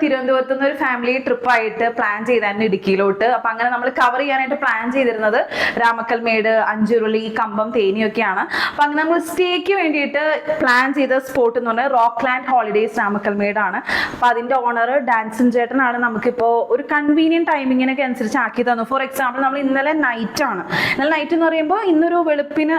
തിരുവനന്തപുരത്ത് നിന്ന് ഒരു ഫാമിലി ട്രിപ്പായിട്ട് പ്ലാൻ ചെയ്തായിരുന്നു ഇടുക്കിയിലോട്ട്. അപ്പൊ അങ്ങനെ നമ്മൾ കവർ ചെയ്യാനായിട്ട് പ്ലാൻ ചെയ്തിരുന്നത് രാമക്കൽമേട്, അഞ്ചുരുളി, കമ്പം, തേനിയൊക്കെയാണ്. അപ്പൊ അങ്ങനെ നമ്മൾ സ്റ്റേക്ക് വേണ്ടിയിട്ട് പ്ലാൻ ചെയ്ത സ്പോട്ട് എന്ന് പറഞ്ഞാൽ റോക്ക്ലാൻഡ് ഹോളിഡേയ്സ് രാമക്കൽമേടാണ്. അപ്പൊ അതിന്റെ ഓണർ ഡാൻസൻ ചേട്ടനാണ് നമുക്കിപ്പോ ഒരു കൺവീനിയന്റ് ടൈമിങ്ങിനൊക്കെ അനുസരിച്ച് ആക്കി തന്നു. ഫോർ എക്സാമ്പിൾ നമ്മൾ ഇന്നലെ നൈറ്റ് ആണ്, ഇന്നലെ നൈറ്റ് എന്ന് പറയുമ്പോൾ ഇന്നൊരു വെളുപ്പിന്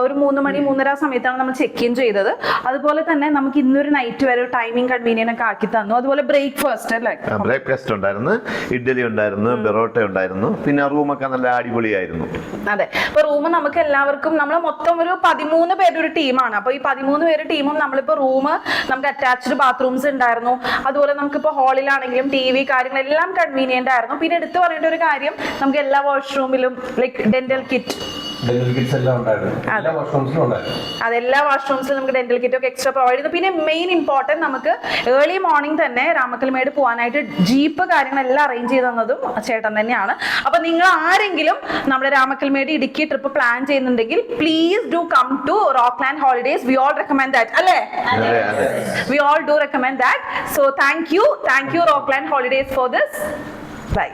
ഒരു 3 മണി 3:30 സമയത്താണ് നമ്മൾ ചെക്ക് ഇൻ ചെയ്തത്. അതുപോലെ തന്നെ നമുക്ക് ഇന്നൊരു നൈറ്റ് വരെ ടൈമിംഗ് കൺവീനിയന്റ് ഒക്കെ ആക്കി തന്നു. അതുപോലെ ബ്രേക്ക്ഫാസ്റ്റ് അല്ലേ, ബ്രേക്ക്ഫാസ്റ്റ് ഉണ്ടായിരുന്നു, ഇഡ്ഡലി ഉണ്ടായിരുന്നു, ബെറോട്ട ഉണ്ടായിരുന്നു, പിന്നെ റൂമൊക്കെ നല്ല അടിപൊളിയായിരുന്നു. അതെ, അപ്പൊ റൂം നമുക്ക് എല്ലാവർക്കും നമ്മൾ മൊത്തം ഒരു 13 പേരുടെ ഒരു ടീമാണ്. അപ്പൊ ഈ 13 പേര് ടീമും നമ്മളിപ്പോ റൂം നമുക്ക് അറ്റാച്ച്ഡ് ബാത്റൂംസ് ഉണ്ടായിരുന്നു. അതുപോലെ നമുക്കിപ്പോ ഹാളിലാണെങ്കിലും TV കാര്യങ്ങളെല്ലാം കൺവീനിയന്റ് ആയിരുന്നു. പിന്നെ എടുത്തു പറയേണ്ട ഒരു കാര്യം, നമുക്ക് എല്ലാ വാഷ്റൂമിലും ലൈക്ക് ഡെന്റൽ കിറ്റ്, അതെല്ലാ വാഷ്റൂംസിലും നമുക്ക് ഡെന്റൽ കിറ്റ് ഒക്കെ എക്സ്ട്രാ പ്രൊവൈഡ് ചെയ്തു. പിന്നെ മെയിൻ ഇമ്പോർട്ടൻറ്റ്, നമുക്ക് ഏർലി മോർണിംഗ് തന്നെ രാമക്കൽമേട് പോകാനായിട്ട് ജീപ്പ് കാര്യങ്ങളെല്ലാം അറേഞ്ച് ചെയ്ത് തന്നതും ചേട്ടൻ തന്നെയാണ്. അപ്പൊ നിങ്ങൾ ആരെങ്കിലും നമ്മുടെ രാമക്കൽമേട് ഇടുക്കി ട്രിപ്പ് പ്ലാൻ ചെയ്യുന്നുണ്ടെങ്കിൽ please do come to Rockland Holidays. We all recommend that, അല്ലേ? We all do recommend that. So thank you Rockland Holidays for this. By.